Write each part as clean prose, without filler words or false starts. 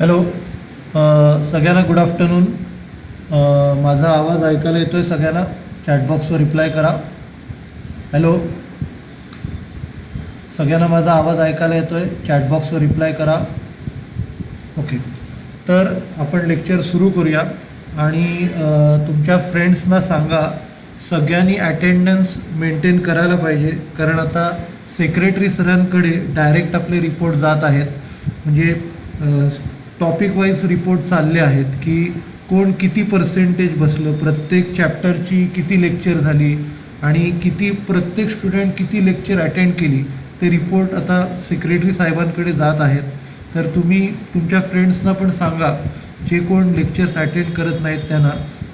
Hello. सगळ्यांना good afternoon. माझा आवाज ऐकायला येतो आहे सगळ्यांना? चॅटबॉक्सवर रिप्लाय करा. हॅलो, सगळ्यांना माझा आवाज ऐकायला येतो आहे? चॅटबॉक्सवर रिप्लाय करा. ओके, तर आपण लेक्चर सुरू करूया. आणि तुमच्या फ्रेंड्सना सांगा सगळ्यांनी अटेंडन्स मेंटेन करायला पाहिजे, कारण आता सेक्रेटरी सरांकडे डायरेक्ट आपले रिपोर्ट जात आहेत. म्हणजे टॉपिक वाईज रिपोर्ट चालले आहेत की कोण किती पर्सेंटेज बसलं, प्रत्येक चॅप्टरची किती लेक्चर झाली आणि किती प्रत्येक स्टुडंट किती लेक्चर अटेंड केली, ते रिपोर्ट आता सेक्रेटरी साहेबांकडे जात आहेत. तर तुम्ही तुमच्या फ्रेंड्सना पण सांगा, जे कोण लेक्चर्स अटेंड करत नाहीत त्यांना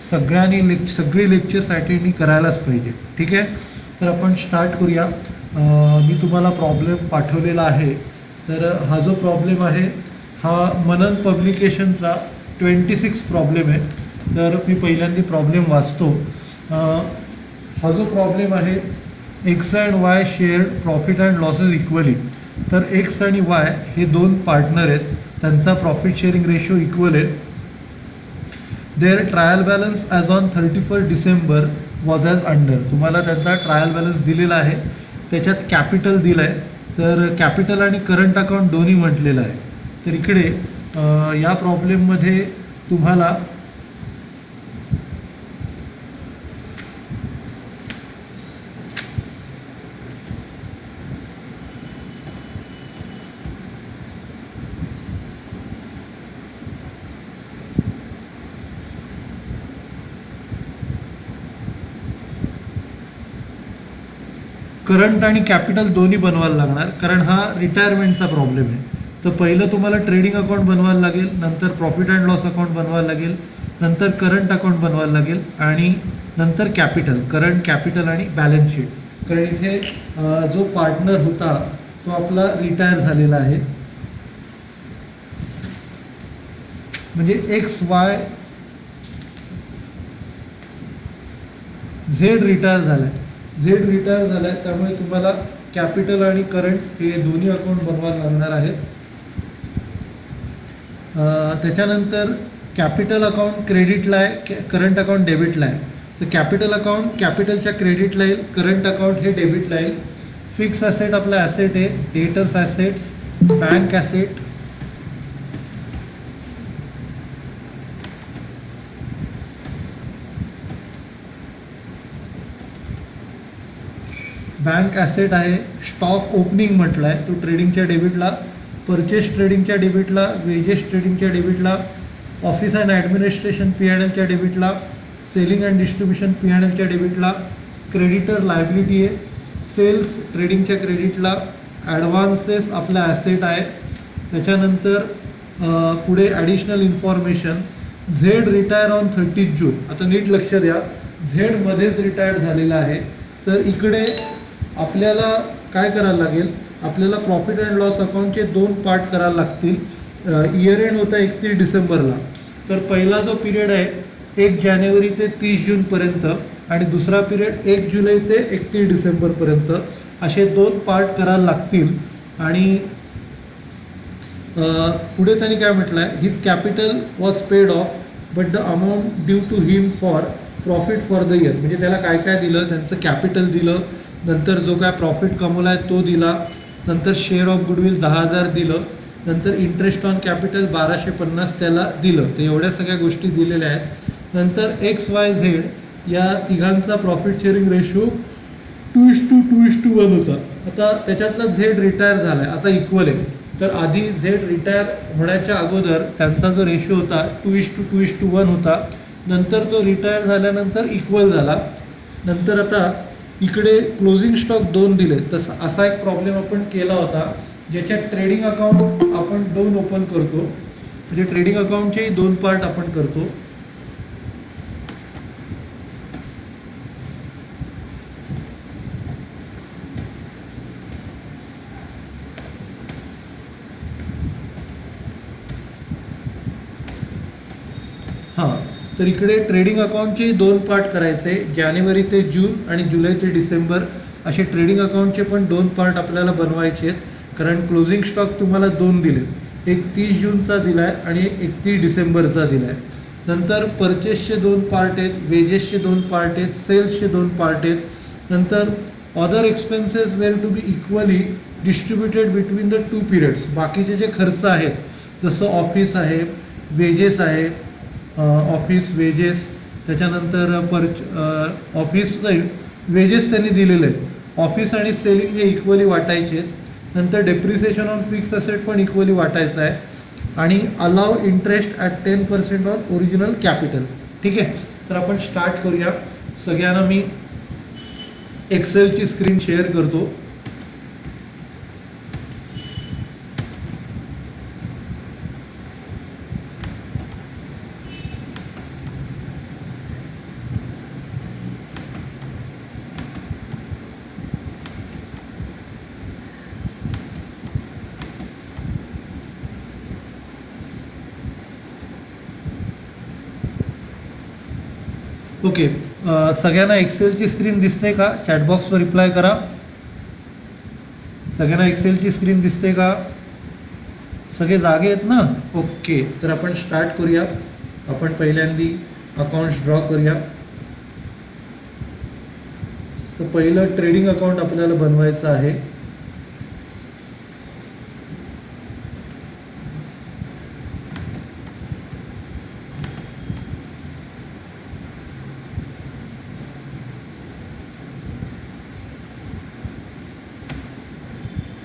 सगळ्यांनी सगळे लेक्चर्स अटेंड करायलाच पाहिजे. ठीक आहे, तर आपण स्टार्ट करूया. मी तुम्हाला प्रॉब्लेम पाठवलेला आहे. तर हा जो प्रॉब्लेम आहे हा मनन पब्लिकेशनचा 26 प्रॉब्लेम आहे. तर मी पहिल्यांदा प्रॉब्लेम वाचतो. हा जो प्रॉब्लेम आहे, X and Y shared profit and losses equally. तर एक्स आणि वाय हे दोन पार्टनर आहेत, त्यांचा प्रॉफिट शेअरिंग रेशो इक्वल आहे. Their trial balance as on 31 December was as under. तुम्हाला त्यांचा ट्रायल बॅलन्स दिलेला आहे, त्याच्यात कॅपिटल दिलं आहे. तर कॅपिटल आणि करंट अकाउंट दोन्ही म्हटलेलं आहे. तर इकडे या प्रॉब्लेममध्ये तुम्हाला करंट आणि कॅपिटल दोन्ही बनवायला लागणार, कारण हा रिटायरमेंटचा प्रॉब्लेम आहे. तर पहिलं तुम्हाला ट्रेडिंग अकाउंट बनवायला लागेल, नंतर प्रॉफिट अँड लॉस अकाउंट बनवायला लागेल, नंतर करंट अकाउंट बनवायला लागेल आणि नंतर कॅपिटल, करंट कॅपिटल आणि बॅलन्स शीट. कारण इथे जो पार्टनर होता तो आपला रिटायर झालेला आहे. म्हणजे एक्स वाय झेड रिटायर झाला आहे. झेड रिटायर झाला आहे, त्यामुळे तुम्हाला कॅपिटल आणि करंट हे दोन्ही अकाउंट बनवायला लागणार आहेत. त्याच्यानंतर कॅपिटल अकाउंट क्रेडिटला आहे, करंट अकाउंट डेबिटला आहे. तर कॅपिटल अकाउंट कॅपिटलच्या क्रेडिटला येईल, करंट अकाउंट हे डेबिटला येईल. फिक्स ॲसेट आपला ॲसेट आहे, debtors assets, bank asset, bank asset आहे. स्टॉक ओपनिंग म्हटलं आहे, तो ट्रेडिंगच्या डेबिटला, परचेस ट्रेडिंगच्या डेबिटला, वेजेस ट्रेडिंगच्या डेबिटला, ऑफिस अँड ॲडमिनिस्ट्रेशन P&Lच्या डेबिटला, सेलिंग अँड डिस्ट्रीब्युशन P&Lच्या डेबिटला, क्रेडिटर लायबिलिटी आहे, सेल्स ट्रेडिंगच्या क्रेडिटला, ॲडव्हान्सेस आपला ॲसेट आहे. त्याच्यानंतर पुढे additional information, Z retire on 30 जून. आता नीट लक्ष द्या, झेडमध्येच रिटायर झालेला आहे. तर इकडे आपल्याला काय करायला लागेल, आपल्याला प्रॉफिट अँड लॉस अकाउंटचे दोन पार्ट करायला लागतील. इयर एंड होता 31 डिसेंबरला. तर पहिला जो पिरियड आहे 1 जानेवारी ते 30 जूनपर्यंत आणि दुसरा पिरियड 1 जुलै ते 31 डिसेंबरपर्यंत, असे दोन पार्ट करायला लागतील. आणि पुढे त्यांनी काय म्हटलं आहे, his capital was paid off but the amount due to him for profit for the year. म्हणजे त्याला काय काय दिलं, त्यांचं कॅपिटल दिलं, नंतर जो काय प्रॉफिट कमवला आहे तो दिला, नंतर शेअर ऑफ गुडविल 10,000 दिलं, नंतर इंटरेस्ट ऑन कॅपिटल 1250 त्याला दिलं. तर एवढ्या सगळ्या गोष्टी दिलेल्या आहेत. नंतर एक्स वाय झेड या तिघांचा प्रॉफिट शेअरिंग रेशो 2:1 होता. आता त्याच्यातला झेड रिटायर झाला आहे, आता इक्वल आहे. तर आधी झेड रिटायर होण्याच्या अगोदर त्यांचा जो रेशो होता 2:1 होता. नंतर तो रिटायर झाल्यानंतर इक्वल झाला. नंतर आता इकडे क्लोजिंग स्टॉक 2 दिले. तसा असा एक प्रॉब्लेम आपण केला होता, ज्याच्यात ट्रेडिंग अकाउंट आपण 2 ओपन करतो. म्हणजे ट्रेडिंग अकाउंटचेही 2 पार्ट आपण करतो. हां, तर इकडे ट्रेडिंग अकाउंटचे 2 पार्ट करायचे, जानेवारी ते जून आणि जुलै ते डिसेंबर असे ट्रेडिंग अकाउंटचे पण 2 पार्ट आपल्याला बनवायचे आहेत. कारण क्लोजिंग स्टॉक तुम्हाला 2 दिले. एक 30 जूनचा दिला आहे आणि एक 31 डिसेंबरचा दिला आहे. नंतर परचेसचे 2 पार्ट आहेत, वेजेसचे 2 पार्ट आहेत, सेल्सचे 2 पार्ट आहेत. नंतर other expenses were to be equally distributed between the 2 periods. बाकीचे जे खर्च आहेत जसं ऑफिस आहे, वेजेस आहे, ऑफिस वेजेस, त्याच्यानंतर ऑफिस वेजेस त्यांनी दिलेले आहेत. ऑफिस आणि सेलिंग हे इक्वली वाटायचे आहेत. नंतर डेप्रिसिएशन ऑन फिक्स असेट पण इक्वली वाटायचं आहे आणि allow interest at 10% on original capital. ठीक आहे, तर आपण स्टार्ट करूया. सगळ्यांना मी एक्सेलची स्क्रीन शेअर करतो. ओके, सगळ्यांना एक्सेलची स्क्रीन दिसते का? चॅटबॉक्सवर रिप्लाय करा. सगळ्यांना एक्सेलची स्क्रीन दिसते का? सगळे जागे आहेत ना? ओके, तर आपण स्टार्ट करूया. आपण पहिल्यांदी अकाउंट्स ड्रॉ करूया. तर पहिलं ट्रेडिंग अकाउंट आपल्याला बनवायचं आहे.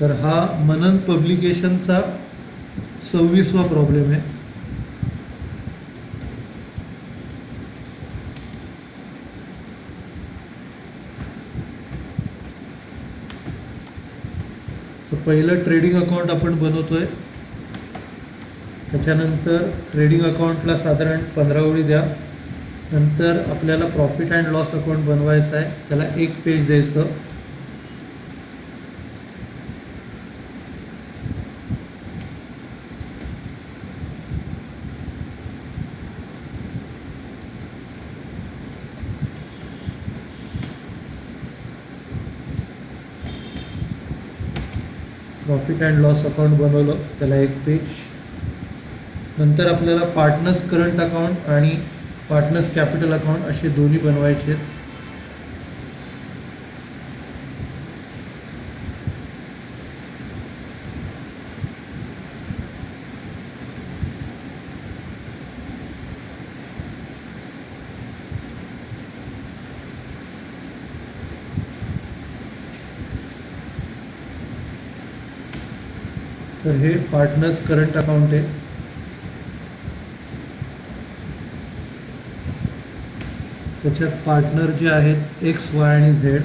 तर हा मनन पब्लिकेशनचा 26वा प्रॉब्लेम आहे. तर पहिलं ट्रेडिंग अकाउंट आपण बनवतोय. त्याच्यानंतर ट्रेडिंग अकाउंटला साधारण 15 ओळी द्या. नंतर आपल्याला प्रॉफिट अँड लॉस अकाउंट बनवायचं आहे, त्याला 1 पेज द्यायचं. प्रॉफिट अँड लॉस अकाउंट बनवलं, त्याला 1 पेज. नंतर आपल्याला पार्टनर्स करंट अकाउंट आणि पार्टनर्स कॅपिटल अकाउंट असे दोन्ही बनवायचे आहेत. तर हे पार्टनर्स करंट अकाउंट आहे. त्याच्यात पार्टनर जे आहेत एक्स, वाय आणि झेड.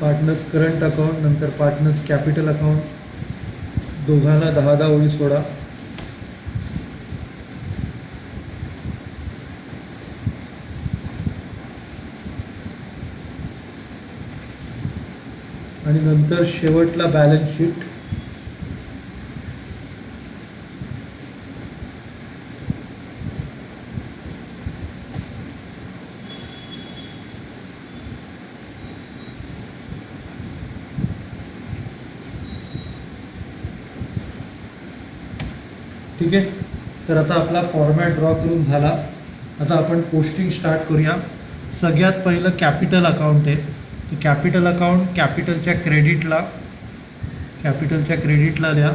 पार्टनर्स करंट अकाउंट, नंतर पार्टनर्स कॅपिटल अकाउंट, दोघांना 10-10 ओळी सोडा. आणि नंतर शेवटला बॅलन्स शीट. ठीक आहे, तर आता आपला फॉर्मॅट ड्रॉ करून झाला. आता आपण पोस्टिंग स्टार्ट करूया. सगळ्यात पहिलं कॅपिटल अकाउंट आहे. तर कॅपिटल अकाउंट कॅपिटलच्या क्रेडिटला द्या.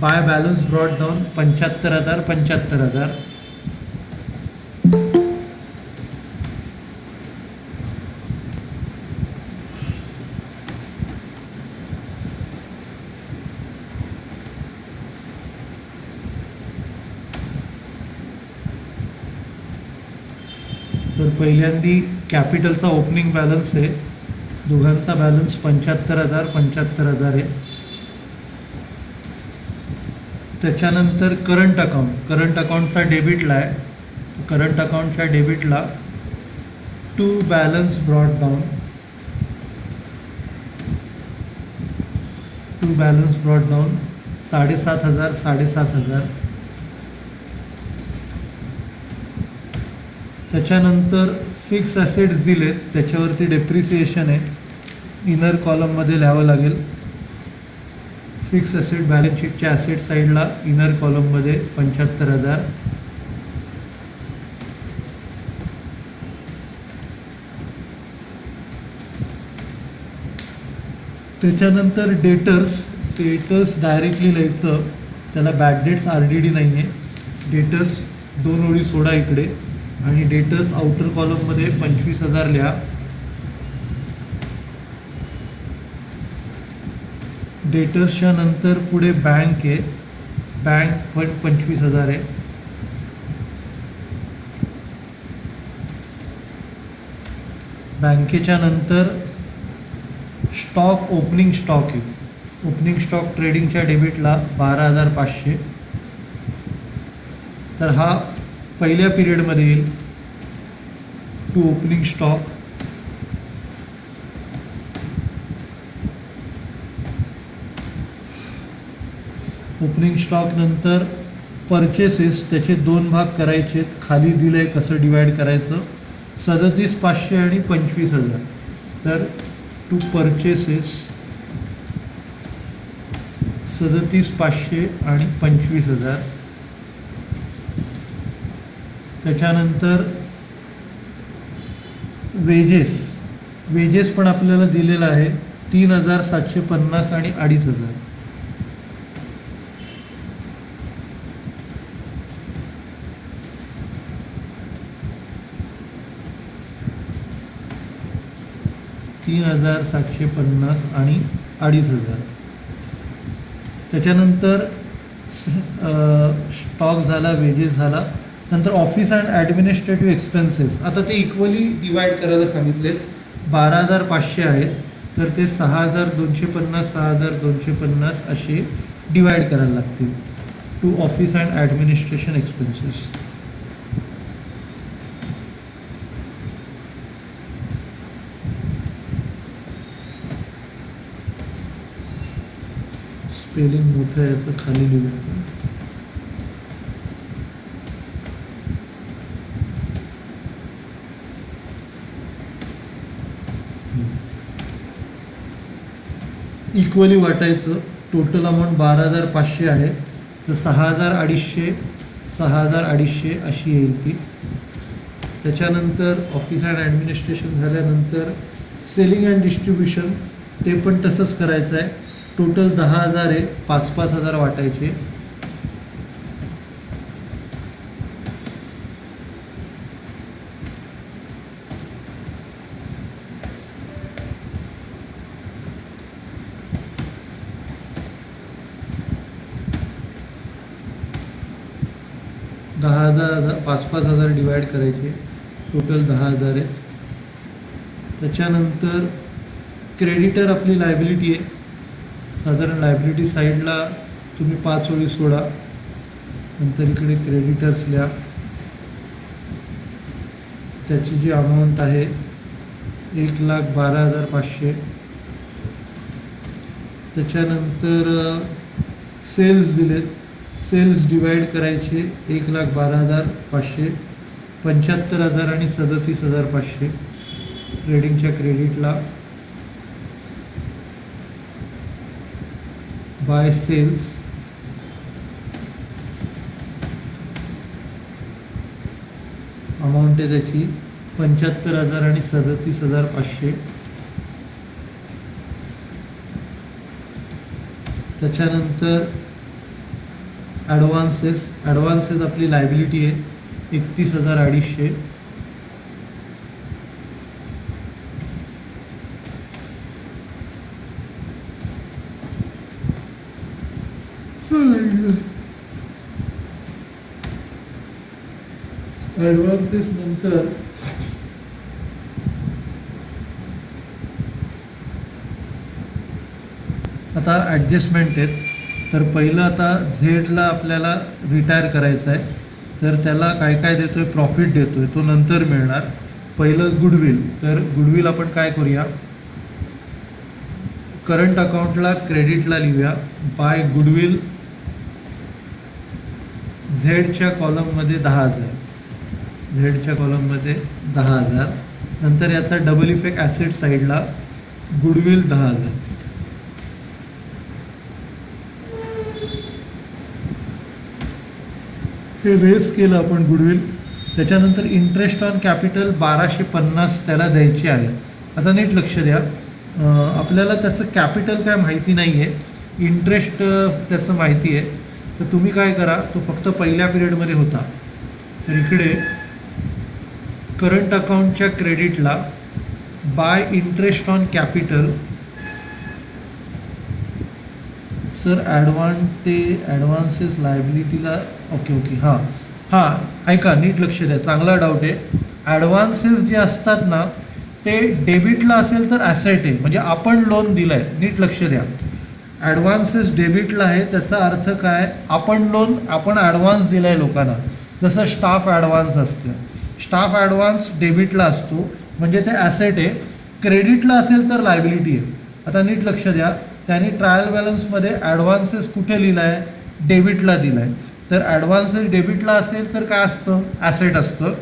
By balance brought down 75,000. तर पहिल्यांदी कॅपिटलचा ओपनिंग बॅलन्स आहे. दोघांचा बॅलन्स 75,000 आहे. त्याच्यानंतर करंट अकाउंटचा डेबिटला आहे. करंट अकाउंटच्या डेबिटला टू बॅलन्स ब्रॉड डाऊन 7,500. त्याच्यानंतर फिक्स ॲसेट्स दिलेत, त्याच्यावरती डेप्रिसिएशन आहे, इनर कॉलममध्ये लिहावं लागेल. फिक्स ॲसेट बॅलन्स शीटच्या ॲसेट साईडला इनर कॉलममध्ये 75,000. त्याच्यानंतर डेटर्स डायरेक्टली लिहायचं, त्याला बॅड डेट्स RDD नाही आहे. डेटर्स 2 ओळी सोडा इकडे आणि डेटर्स आउटर कॉलममध्ये 25,000 लिहा. डेटर्सच्या नंतर पुढे बँक आहे, बँक पण 25,000 आहे. बँकेच्या नंतर स्टॉक, ओपनिंग स्टॉक आहे. ओपनिंग स्टॉक ट्रेडिंगच्या डेबिटला 12,500. तर हा पहिल्या पिरियडमध्ये येईल to opening stock. Opening stock नंतर परचेसेस, त्याचे 2 भाग करायचे आहेत. खाली दिलं आहे कसं डिवाईड करायचं, 37,500 आणि 25,000. तर टू परचेसेस 37,500 आणि 25,000. त्याच्यानंतर वेजेस पण आपल्याला दिलेलं आहे 3,750 आणि 2,500. $3,750 आणि 2,500. त्याच्यानंतर स्टॉक झाला, वेजेस झाला. नंतर ऑफिस अँड ॲडमिनिस्ट्रेटिव्ह एक्सपेन्सेस, आता ते इक्वली डिवाईड करायला सांगितलेत. 12,500 आहेत, तर ते 6,250 6,250 असे डिवाईड करायला लागतील to office and administration expenses. Spelling मोठं आहे तर खाली लिहूया. इक्वली वाटायचं. टोटल अमाऊंट 12,500 आहे, तर 6,250 6,250 अशी येईल ती. त्याच्यानंतर ऑफिस अँड ॲडमिनिस्ट्रेशन झाल्यानंतर सेलिंग अँड डिस्ट्रीब्युशन, ते पण तसंच करायचं आहे. टोटल 10,000 आहे, 5,000 वाटायचे. दहा 5,000 डिवाईड करायचे, टोटल 10,000 आहे. त्याच्यानंतर क्रेडिटर आपली लायबिलिटी आहे. साधारण लायबिलिटी साईडला तुम्ही 5 ओळी सोडा, नंतर इकडे क्रेडिटर्स लिहा. त्याची जी अमाऊंट आहे 1,12,500. त्याच्यानंतर सेल्स दिलेत, सेल्स डिवाईड करायचे 1,12,500, 75,000 आणि 37,500 ट्रेडिंगच्या क्रेडिटला. बाय सेल्स अमाऊंट आहे त्याची 75,000 आणि 37,500. त्याच्यानंतर ॲडव्हान्सेस आपली लायबिलिटी आहे 31,250. ॲडव्हान्सेस नंतर आता ॲडजस्टमेंट आहेत. तर पहिलं आता झेडला आपल्याला रिटायर करायचं आहे, तर त्याला काय काय देतो आहे, प्रॉफिट देतो आहे, तो नंतर मिळणार. पहिलं गुडविल, तर गुडविल आपण काय करूया, करंट अकाउंटला क्रेडिटला लिहूया. बाय गुडविल झेडच्या कॉलममध्ये 10,000. झेडच्या कॉलममध्ये 10,000. नंतर याचा डबल इफेक्ट ॲसेट साईडला गुडविल 10,000. हे रेस केलं आपण गुडविल. त्याच्यानंतर इंटरेस्ट ऑन कॅपिटल 1250 त्याला द्यायची आहे. आता नीट लक्ष द्या, आपल्याला त्याचं कॅपिटल काय माहिती नाही आहे, इंटरेस्ट त्याचं माहिती आहे. तर तुम्ही काय करा, तो फक्त पहिल्या पिरियडमध्ये होता, तर इकडे करंट अकाउंटच्या क्रेडिटला by interest on capital sir advances लायबिलिटीला ओके हां ऐका, नीट लक्ष द्या, चांगला डाऊट आहे. ॲडव्हान्सेस जे असतात ना ते डेबिटला असेल तर ॲसेट आहे, म्हणजे आपण लोन दिलं आहे. नीट लक्ष द्या, ॲडव्हान्सेस डेबिटला आहे, त्याचा अर्थ काय, आपण ॲडव्हान्स दिला आहे लोकांना. जसं स्टाफ ॲडव्हान्स असतं, स्टाफ ॲडव्हान्स डेबिटला असतो म्हणजे ते ॲसेट आहे. क्रेडिटला असेल तर लायबिलिटी आहे. आता नीट लक्ष द्या, त्यांनी ट्रायल बॅलन्समध्ये ॲडव्हान्सेस कुठे लिहिला आहे, डेबिटला दिला आहे. तर ॲडव्हान्सेस डेबिटला असेल तर काय असतं, ॲसेट असतं.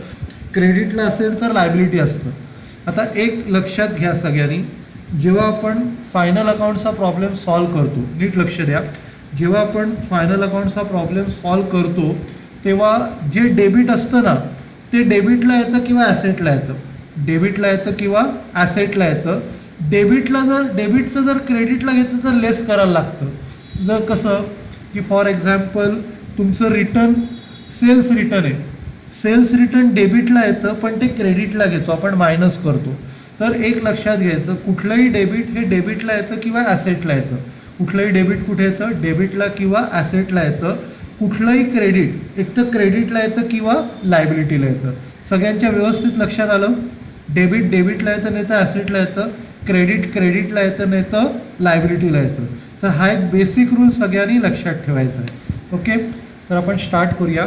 क्रेडिटला असेल तर लायबिलिटी असतं. आता एक लक्षात घ्या सगळ्यांनी, जेव्हा आपण फायनल अकाउंटचा प्रॉब्लेम सॉल्व करतो, नीट लक्ष द्या, जेव्हा आपण फायनल अकाउंटचा प्रॉब्लेम सॉल्व करतो तेव्हा जे डेबिट असतं ना ते डेबिटला येतं किंवा ॲसेटला येतं, डेबिटला येतं किंवा ॲसेटला येतं. डेबिटचं जर क्रेडिटला घेतलं तर लेस करायला लागतं. जर कसं की फॉर एक्झाम्पल तुमचं रिटर्न सेल्स रिटर्न आहे, सेल्स रिटर्न डेबिटला येतं पण ते क्रेडिटला घेतो, आपण मायनस करतो. तर एक लक्षात घ्यायचं, कुठलंही डेबिट हे डेबिटला येतं किंवा ॲसेटला येतं. कुठलंही डेबिट कुठे येतं, डेबिटला किंवा ॲसेटला येतं. कुठलंही क्रेडिट एक तर क्रेडिटला येतं किंवा लायबिलिटीला येतं. सगळ्यांच्या व्यवस्थित लक्षात आलं, डेबिट डेबिटला येतं नाही तर ॲसेटला येतं, क्रेडिट क्रेडिटला येतं नाही तर लायबिलिटीला येतं. तर हा एक बेसिक रूल सगळ्यांनी लक्षात ठेवायचा आहे. ओके, तर आपण स्टार्ट करूया.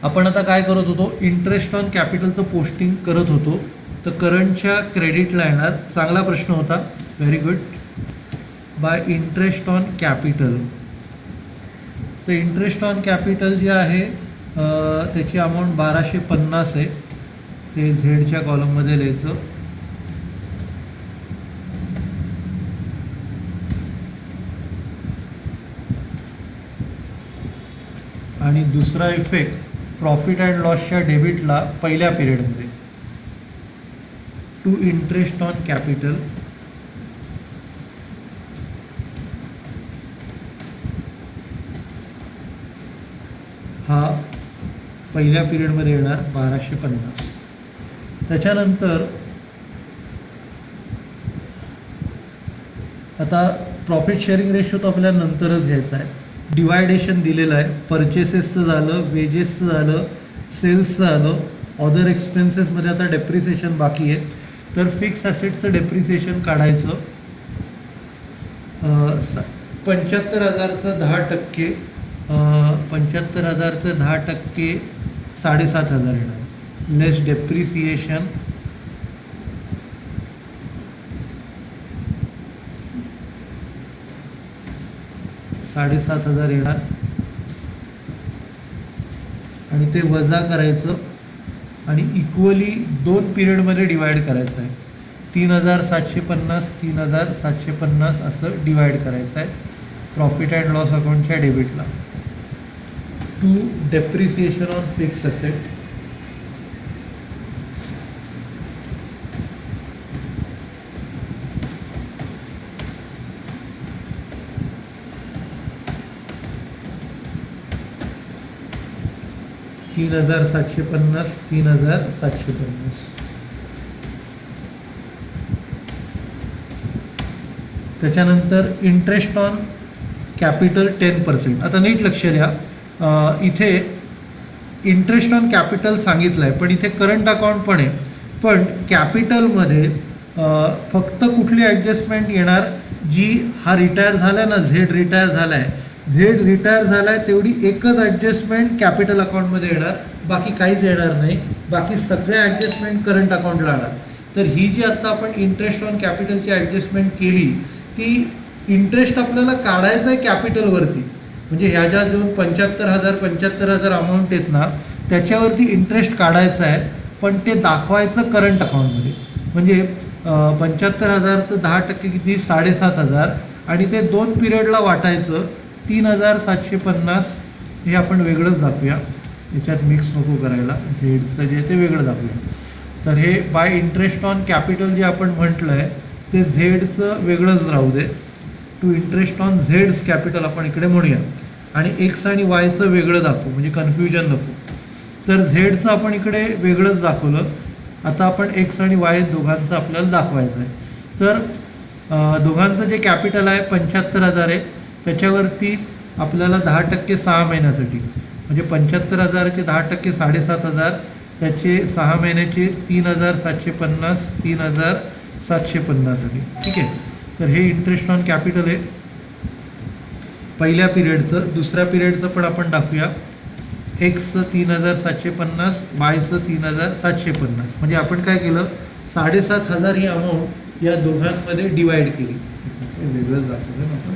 आपण आता काय करत होतो, इंटरेस्ट ऑन कॅपिटलचं पोस्टिंग करत होतो. तर करंटच्या क्रेडिटला येणार, चांगला प्रश्न होता, very good. Bye interest on capital, तर इंटरेस्ट ऑन कॅपिटल जे आहे त्याची अमाऊंट 1250 आहे, ते झेडच्या कॉलममध्ये लिहायचं. आणि दुसरा इफेक्ट प्रॉफिट अँड लॉसच्या डेबिटला पहिल्या पिरियडमध्ये टू इंटरेस्ट ऑन कॅपिटल हा पहिल्या पिरियडमध्ये येणार 1250. त्याच्यानंतर आता प्रॉफिट शेअरिंग रेशो तो आपल्याला नंतरच घ्यायचा आहे. डिवायडेशन दिलेलं आहे, परचेसेसचं झालं, वेजेसचं झालं, सेल्सचं झालं, अदर एक्सपेन्सेसमध्ये आता डेप्रिसिएशन बाकी आहे. तर फिक्स ॲसेटचं डेप्रिसिएशन काढायचं. 75,000चं 10%, 75,000चं 10% 7,500 येणार, लेस डेप्रिसिएशन 7,500 येणार. आणि ते वजा करायचं आणि इक्वली 2 पिरियडमध्ये डिवाईड करायचं आहे. 3,750 3,750 असं डिवाईड करायचं आहे प्रॉफिट अँड लॉस अकाउंटच्या डेबिटला to depreciation on fix asset. $3,750 $3,750. त्याच्यानंतर इंटरेस्ट ऑन कॅपिटल 10%. आता नीट लक्ष द्या, इथे इंटरेस्ट ऑन कॅपिटल सांगितलं आहे पण इथे करंट अकाउंट पण आहे. पण कॅपिटलमध्ये फक्त कुठली ॲडजस्टमेंट येणार, जी हा रिटायर झाला ना, झेड रिटायर झाला आहे, झेड रिटायर झाला आहे तेवढी एकच ॲडजस्टमेंट कॅपिटल अकाउंटमध्ये येणार, बाकी काहीच येणार नाही. बाकी सगळ्या ॲडजस्टमेंट करंट अकाउंटला येणार. तर ही जी आत्ता आपण इंटरेस्ट ऑन कॅपिटलची ॲडजस्टमेंट केली ती इंटरेस्ट आपल्याला काढायचं आहे कॅपिटलवरती. म्हणजे ह्या ज्या दोन 75,000 अमाऊंट आहेत ना, त्याच्यावरती इंटरेस्ट काढायचा आहे, पण ते दाखवायचं करंट अकाउंटमध्ये. म्हणजे 75,000चं 10% किती 7,500 आणि ते 2 पिरियडला वाटायचं 3,750. हे आपण वेगळंच दाखवूया, याच्यात मिक्स नको करायला. झेडचं जे ते वेगळं दाखवूया. तर हे बाय इंटरेस्ट ऑन कॅपिटल जे आपण म्हटलं आहे ते झेडचं वेगळंच राहू दे. टू इंटरेस्ट ऑन झेड्स कॅपिटल आपण इकडे म्हणूया आणि एक्स आणि वायचं वेगळं दाखवू, म्हणजे कन्फ्युजन नको. तर झेडचं आपण इकडे वेगळंच दाखवलं. आता आपण एक्स आणि वाय दोघांचं आपल्याला दाखवायचं आहे. तर दोघांचं जे कॅपिटल आहे 75,000 आहे, त्याच्यावरती आपल्याला 10% 6 महिन्यासाठी, म्हणजे 75,000चे 10% 7,500, त्याचे 6 महिन्याचे 3,750, 3,750साठी. ठीक आहे. तर हे इंटरेस्ट ऑन कॅपिटल आहे पहिल्या पिरियडचं. दुसऱ्या पिरियडचं पण आपण दाखवूया. एक्सचं 3,750, वायचं 3,750. म्हणजे आपण काय केलं, 7,500 ही अमाऊंट या दोघांमध्ये डिवाइड केली. वेगळंच दाखवलं ना आपण,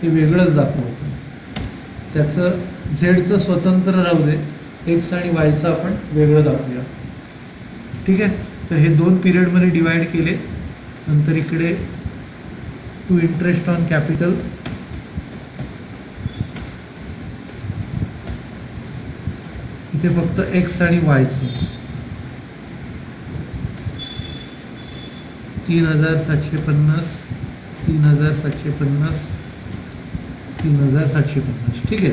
हे वेगळंच दाखवू. त्याचं झेडचं स्वतंत्र राहू दे, एक्स आणि वायचं आपण वेगळं दाखवूया. ठीक आहे. तर हे 2 पिरियडमध्ये डिवाइड केले. नंतर इकडे टू इंटरेस्ट ऑन कॅपिटल, इथे फक्त एक्स आणि वायचं 3,750, 3,750, 3,750. ठीक आहे.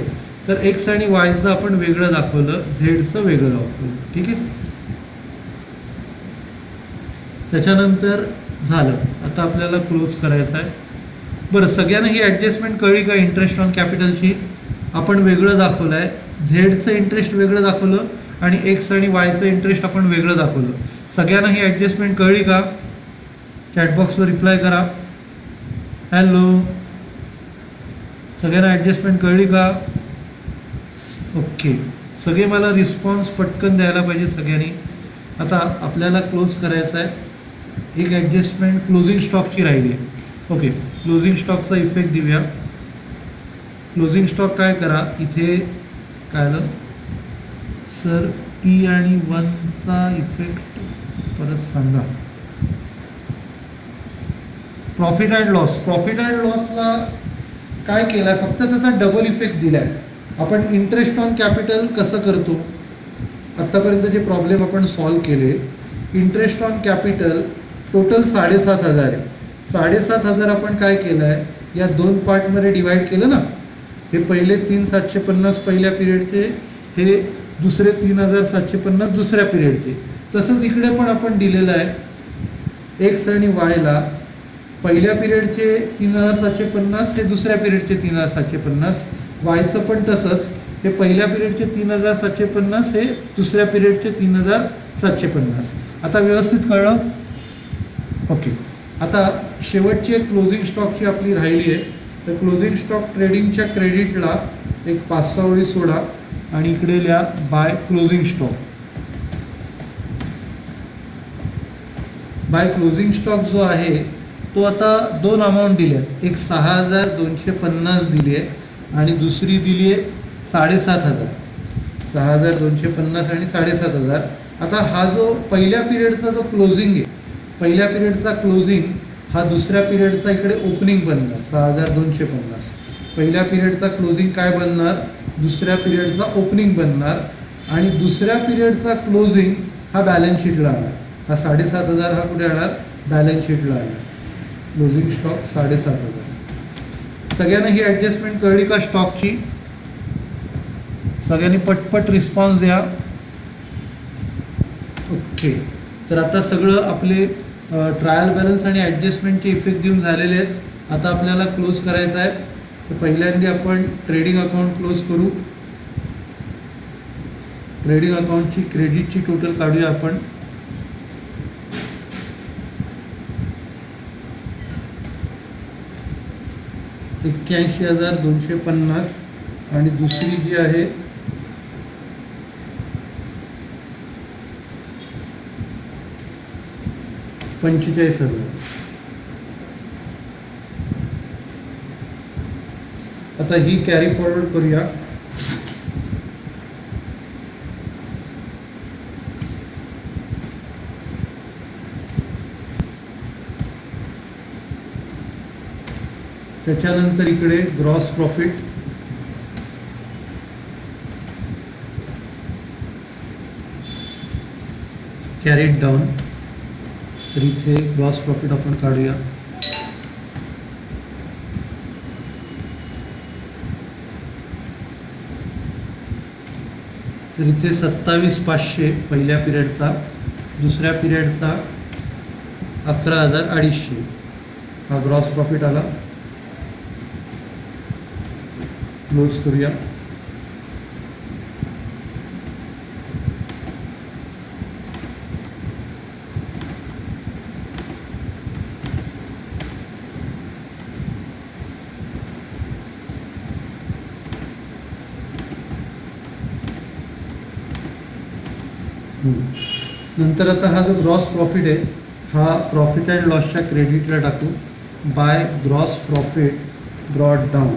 तर एक्स आणि वायचं आपण वेगळं दाखवलं, झेडचं वेगळं दाखवलं. ठीक आहे. त्याच्यानंतर झालं. आता आपल्याला क्लोज करायचं आहे. बरं, सगळ्यांना ही ॲडजस्टमेंट कळली का? इंटरेस्ट ऑन कॅपिटलची आपण वेगळं दाखवलं आहे, झेडचं इंटरेस्ट वेगळं दाखवलं आणि एक्स आणि वायचं इंटरेस्ट आपण वेगळं दाखवलं. सगळ्यांना ही ॲडजस्टमेंट कळली का? चॅटबॉक्सवर रिप्लाय करा. हॅलो, सगळ्यांना ॲडजस्टमेंट कळली का? ओके. सगळे मला रिस्पॉन्स पटकन द्यायला पाहिजे सगळ्यांनी. आता आपल्याला क्लोज करायचं आहे. एक ॲडजस्टमेंट क्लोजिंग स्टॉकची राहिली आहे. ओके, क्लोजिंग स्टॉकचा इफेक्ट देऊया. क्लोजिंग स्टॉक काय करा, इथे काय आलं सर, P आणि 1चा इफेक्ट परत सांगा. Profit and loss, profit and लॉसला काय केलं आहे, फक्त त्याचा डबल इफेक्ट दिला आहे. आपण इंटरेस्ट ऑन कॅपिटल कसं करतो, आत्तापर्यंत जे प्रॉब्लेम आपण सॉल्व केले, इंटरेस्ट ऑन कॅपिटल टोटल 7,500 आहे. 7,500 आपण काय केलं आहे, या 2 पार्टमध्ये डिवाइड केलं ना. हे पहिले 3,750 पहिल्या पिरियडचे, हे दुसरे 3,750 दुसऱ्या पिरियडचे. तसंच इकडे पण आपण दिलेलं आहे, एक्स आणि वायला पहिल्या पिरियडचे 3,750, हे दुसऱ्या पिरियडचे 3,750. वायचं पण तसंच, हे पहिल्या पिरियडचे 3,750, हे दुसऱ्या पिरियडचे 3,750. आता व्यवस्थित कळलं? ओके. आता शेवटची एक क्लोजिंग स्टॉकची आपली राहिली आहे. तर क्लोजिंग स्टॉक ट्रेडिंगच्या क्रेडिटला एक 5-6 ओळी सोडा आणि इकडे लिहा by closing stock. By closing stock जो आहे तो आता 2 अमाऊंट दिल्या आहेत. एक 6,250 दिली आहे आणि दुसरी दिली आहे 7,500. 6,250 आणि 7,500. आता हा जो पहिल्या पिरियडचा जो क्लोजिंग आहे, पहिल्या पिरियडचा क्लोजिंग हा दुसऱ्या पिरियडचा इकडे ओपनिंग बनणार 6,250. पहिल्या पिरियडचा क्लोजिंग काय बनणार, दुसऱ्या पिरियडचा ओपनिंग बनणार आणि दुसऱ्या पिरियडचा क्लोजिंग हा बॅलन्स शीटला आणणार. हा 7,500 हा कुठे आणणार, बॅलन्स शीटला आणणार. Closing stock 7,500. सगळ्यांना ही ॲडजस्टमेंट कळली का स्टॉकची? सगळ्यांनी पटपट रिस्पॉन्स द्या. ओके. तर आता सगळं आपले ट्रायल बॅलन्स आणि ॲडजस्टमेंटचे इफेक्ट देऊन झालेले आहेत. आता आपल्याला क्लोज करायचं आहे. तर पहिल्यांदा आपण ट्रेडिंग अकाउंट क्लोज करू. ट्रेडिंग अकाउंटची क्रेडिटची टोटल काढूया आपण. $81,250 आणि दुसरी जी आहे $45,000. आता ही कॅरी फॉरवर्ड करूया. त्याच्यानंतर इकडे ग्रॉस प्रॉफिट, कॅरीड डाऊन. तर इथे ग्रॉस प्रॉफिट आपण काढूया. तर इथे 27,500 पहिल्या पिरियडचा, दुसऱ्या पिरियडचा 11,250 हा ग्रॉस प्रॉफिट आला. क्लोज करूया. नंतर आता हा जो ग्रॉस प्रॉफिट आहे हा प्रॉफिट अँड लॉसच्या क्रेडिटला टाकू. By gross profit brought down.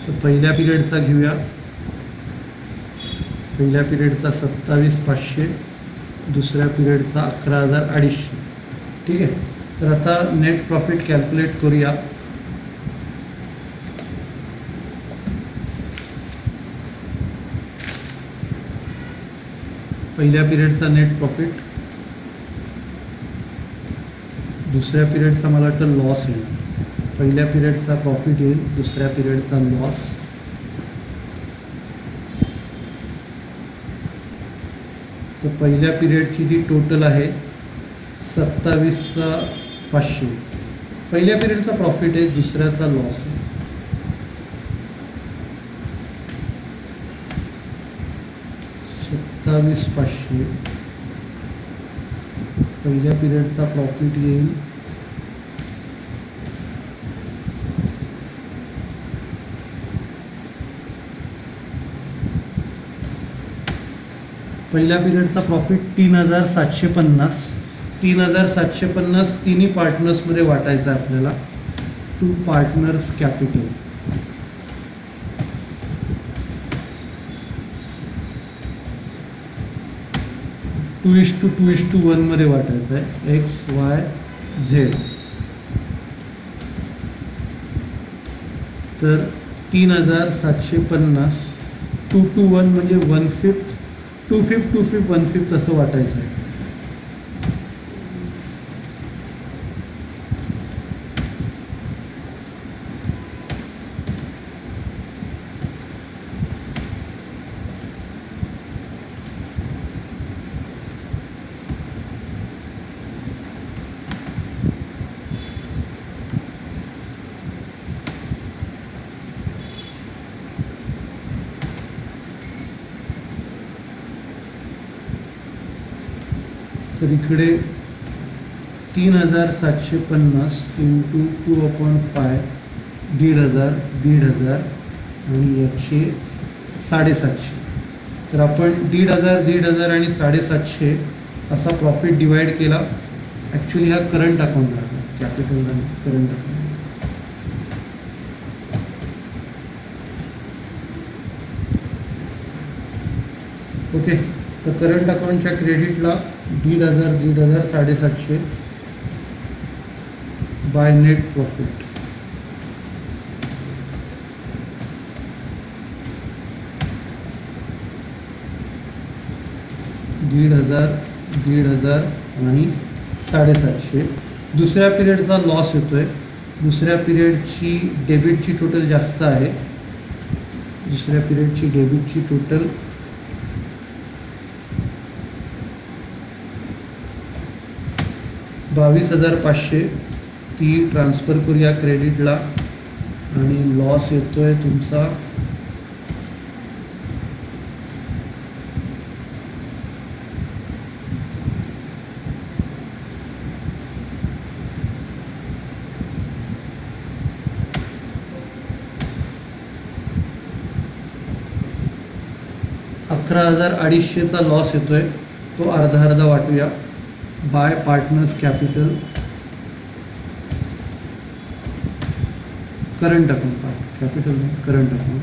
तर पहिल्या पिरियडचा घेऊया. पहिल्या पिरियडचा 27,500, दुसऱ्या पिरियडचा 11,250. ठीक आहे. तर आता नेट प्रॉफिट कॅल्क्युलेट करूया. पहिल्या पिरियडचा नेट प्रॉफिट, दुसऱ्या पिरियडचा मला वाटतं लॉस येईल. पहिल्या पिरियडचा प्रॉफिट येईल, दुसऱ्या पिरियडचा लॉस. तर पहिल्या पिरियडची जी टोटल आहे 27,500. पहिल्या पिरियडचा प्रॉफिट आहे, दुसऱ्याचा लॉस आहे. $27,500 पहिल्या पिरियडचा प्रॉफिट येईल, पहिल्या पिरियडचा प्रॉफिट 3,750. 3,750 तिन्ही पार्टनर्समध्ये वाटायचं आहे आपल्याला. 2 partners capital. Two is to 1 मध्ये वाटायचं आहे. XYZ. तर 3,750 2 1 म्हणजे 1/5, 2/5 2/5 1/5 असं वाटायचं आहे. तर इकडे 3,750 इंटू 2/5 1,500 1,500 आणि 750. तर आपण 1,500 1,500 आणि 750 असा प्रॉफिट डिवाइड केला. ॲक्च्युली हा करंट अकाउंट लागला, कॅपिटल करंट अकाउंट. ओके. तर करंट अकाउंटच्या क्रेडिटला 1,500 1,500 750 बाय नेट प्रॉफिट. दीड हजार आणि 750. दुसऱ्या पिरियडचा लॉस येतोय. दुसऱ्या पिरियडची डेबिटची टोटल जास्त आहे. दुसऱ्या पिरियडची डेबिटची टोटल 22,500. ती ट्रान्सफर करूया क्रेडिटला. आणि लॉस येतोय तुमचा 8,000. 11,250चा लॉस येतो आहे, तो अर्धा अर्धा वाटूया. By partners capital current account, capital current account.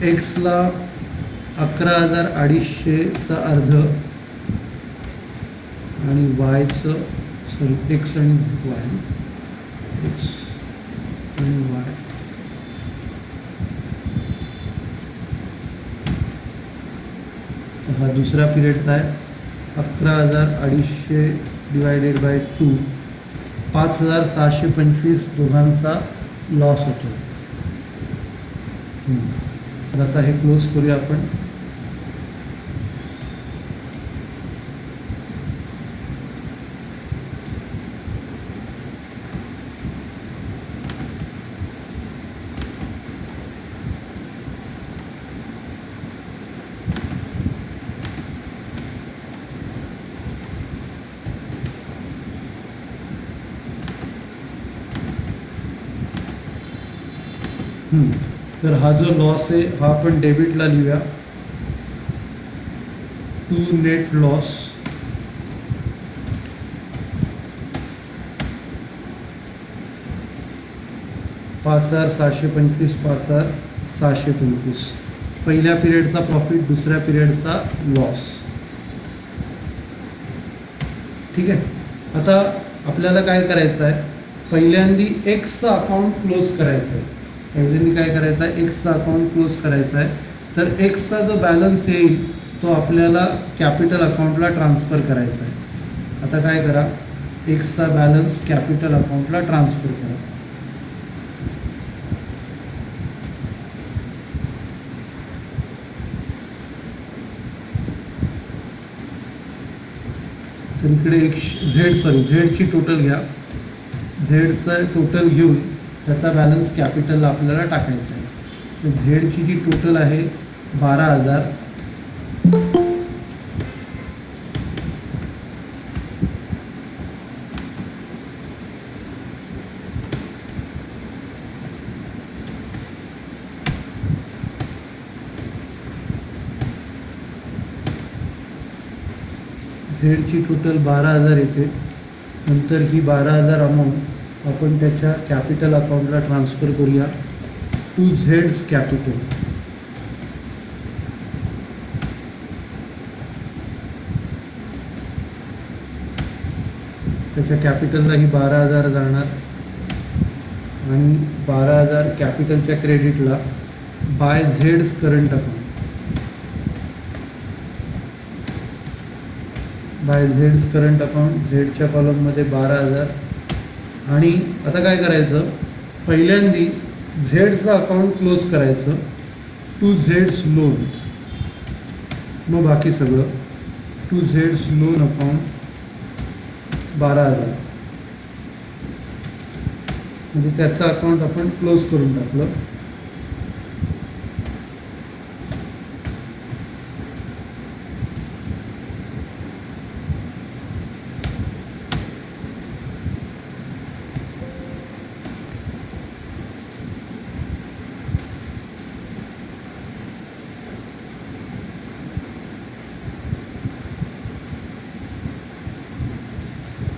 एक्सला 11,250चं अर्ध आणि वायचं, सॉरी एक्स आणि वाय, एक्स आणि वाय हा दुसरा पिरियडचा आहे. 11,250 डिवायडेड बाय 2, 5,625 दोघांचा लॉस होतो. तर आता हे क्लोज करूया आपण. तर हा जो लॉस आहे हा आपण डेबिटला लिहूया. टू नेट लॉस $5,725, 5,725 पहिल्या पिरियडचा प्रॉफिट, दुसऱ्या पिरियडचा लॉस. ठीक आहे. आता आपल्याला काय करायचं आहे, पहिल्यांदी एक्सचं अकाउंट क्लोज करायचं आहे. पहिल्यांदी काय करायचं आहे, एक्सचं अकाउंट क्लोज करायचं आहे. तर एक्सचा जो बॅलन्स येईल तो आपल्याला कॅपिटल अकाउंटला ट्रान्सफर करायचा आहे. आता काय करा, एक्सचा बॅलन्स कॅपिटल अकाउंटला ट्रान्सफर करा. तर इकडे झेडची टोटल घ्या. झेडचं टोटल घेऊन त्याचा बॅलन्स कॅपिटलला आपल्याला टाकायचा आहे. तर झेडची जी टोटल आहे 12,000, झेडची टोटल 12,000 येते. नंतर ही 12,000 अमाऊंट आपण त्याच्या कॅपिटल अकाउंटला ट्रान्सफर करूया. टू झेड्स कॅपिटल. त्याच्या कॅपिटलला ही 12,000 जाणार आणि 12,000 कॅपिटलच्या क्रेडिटला बाय झेड्स करंट अकाउंट. बाय झेड्स करंट अकाउंट, झेडच्या कॉलममध्ये 12,000. आणि आता काय करायचं, पहिल्यांदी झेडचं अकाउंट क्लोज करायचं. टू झेड्स लोन, मग बाकी सगळं. टू झेड्स लोन अकाउंट 12,000 म्हणजे त्याचं अकाउंट आपण क्लोज करून टाकलं.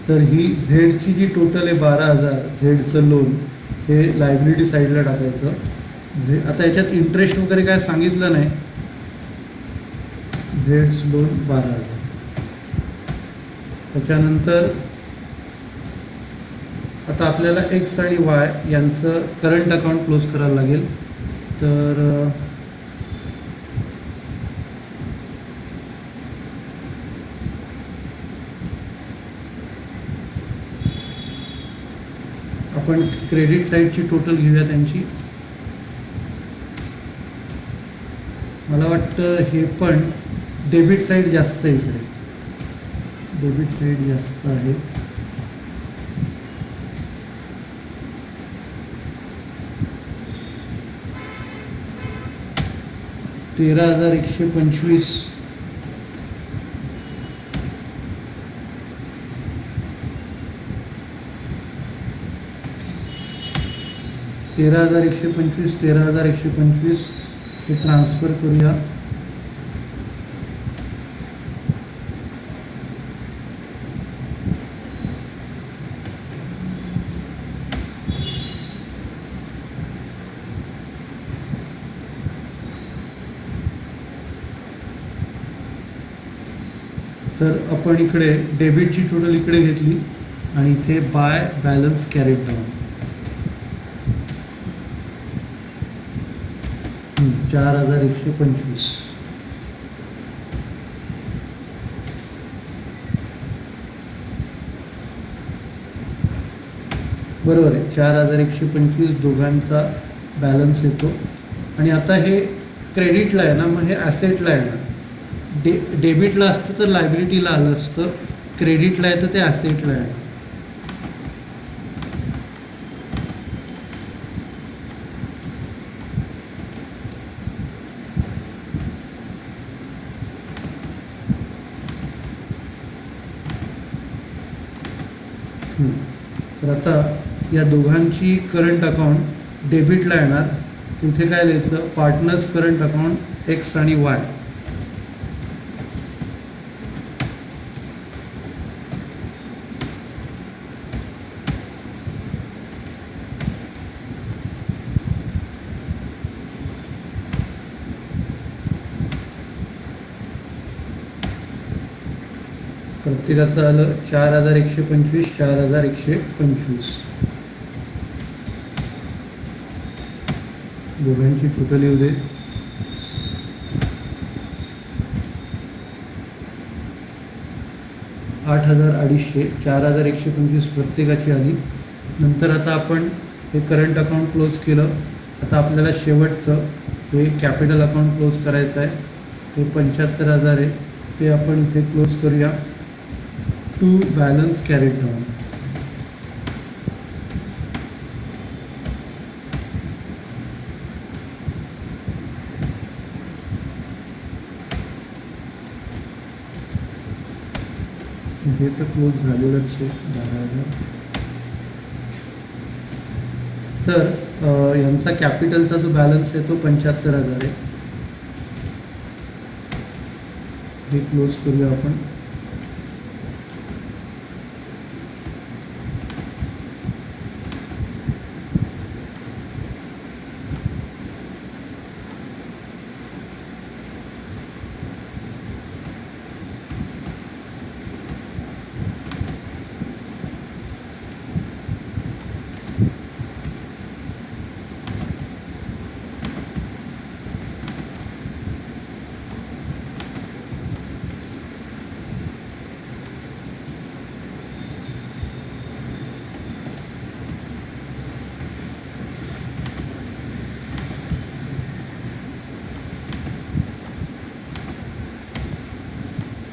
तर ही झेडची जी टोटल आहे 12,000, झेडचं लोन हे लायबिलिटी साईडला टाकायचं. आता याच्यात इंटरेस्ट वगैरे काय सांगितलं नाही. झेड्स लोन 12,000. त्याच्यानंतर आता आपल्याला एक्स आणि वाय यांचं करंट अकाउंट क्लोज करायला लागेल. तर आपण क्रेडिट साईडची टोटल घेऊया त्यांची. मला वाटतं हे पण डेबिट साईड जास्त आहे, इकडे डेबिट साईड जास्त आहे. $13,125 $13,125 13,125 13,125 हे ट्रान्सफर करूया. तर आपण इकडे डेबिटची टोटल इकडे घेतली आणि इथे बाय बॅलन्स कॅरेट डाऊन 4,125. बरोबर आहे, 4,125 दोघांचा बॅलन्स येतो. आणि आता हे क्रेडिटला आहे ना, मग हे ॲसेटला आहे ना. डेबिटला असतं तर लायबिलिटीला आलं असतं, क्रेडिटला आहे तर ते ॲसेटला आहे. तर आता या दोघांची करंट अकाउंट डेबिटला येणार. तिथे काय लिहायचं, पार्टनर्स करंट अकाउंट एक्स आणि वाय. प्रत्येकाचं आलं 4,125 4,125. दोघांची टोटल येऊ दे. 8,250 4,125 प्रत्येकाची आली. नंतर आता आपण हे करंट अकाउंट क्लोज केलं. आता आपल्याला शेवटचं हे कॅपिटल अकाउंट क्लोज करायचं आहे. हे 75,000 आहे, ते आपण इथे क्लोज करूया. To balance carried down. हे तर क्लोज झालेलंच आहे 12,000. तर यांचा कॅपिटलचा जो बॅलन्स आहे तो 75,000 आहे. हे क्लोज करूया आपण.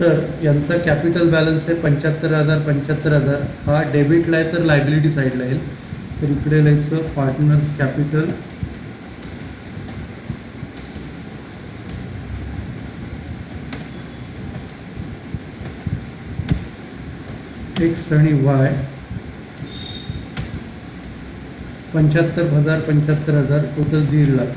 तर यांचा कॅपिटल बॅलन्स आहे 75,000 75,000. हा डेबिटला आहे तर लायबिलिटी साईडला येईल. तर इकडे लिहायचं पार्टनर्स कॅपिटल एक्स आणि वाय. 75,000 75,000 टोटल 1.5 लाख.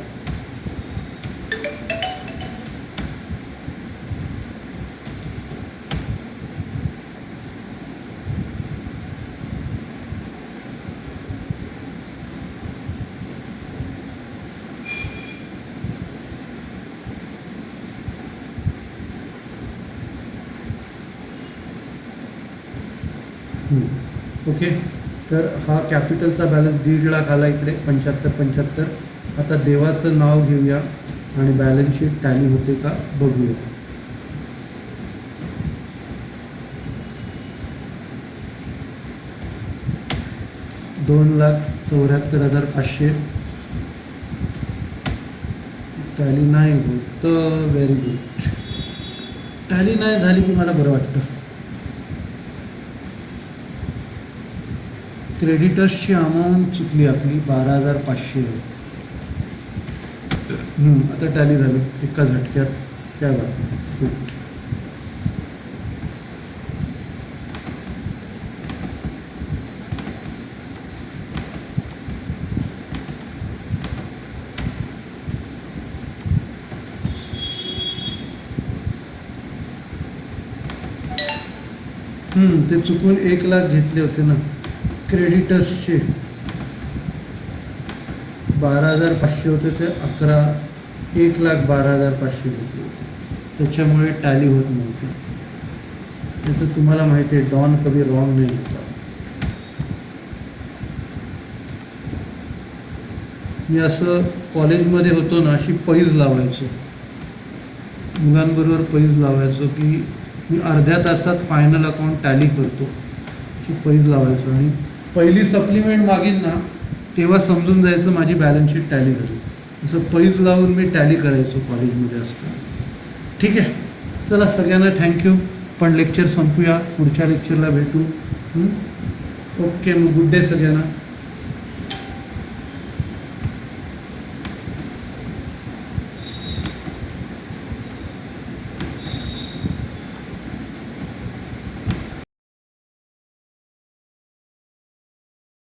ओके, तर हा कॅपिटलचा बॅलन्स 1.5 लाख आला इकडे 75 75. आता देवाचं नाव घेऊया आणि बॅलन्स शीट टॅली होते का बघूया. $2,74,500 टॅली नाही होत. Very good. टॅली नाही झाली की मला बरं वाटतं. क्रेडिटर्सची अमाऊंट चुकली आपली 12,500. आता टॅली झाली एका झटक्यात. क्या बात. गुड. ते चुकून 1,00,000 घेतले होते ना क्रेडिटर्सचे. 12,500 होते ते 1,12,500 घेतले होते, त्याच्यामुळे टॅली होत नव्हते. नाही तर तुम्हाला माहिती आहे डॉन कधी रॉंग नाही होता. मी असं कॉलेजमध्ये होतो ना, अशी पैज लावायचो मुलांबरोबर, पैज लावायचो की मी अर्ध्या तासात फायनल अकाउंट टॅली करतो, अशी पैज लावायचो. आणि पहिली सप्लिमेंट मागीन ना तेव्हा समजून जायचं माझी बॅलन्स शीट टॅली झाली. असं पैज लावून मी टॅली करायचो कॉलेजमध्ये असताना. ठीक आहे, चला सगळ्यांना थँक्यू. पण लेक्चर संपूया, पुढच्या लेक्चरला भेटू. ओके, मग गुड डे सगळ्यांना.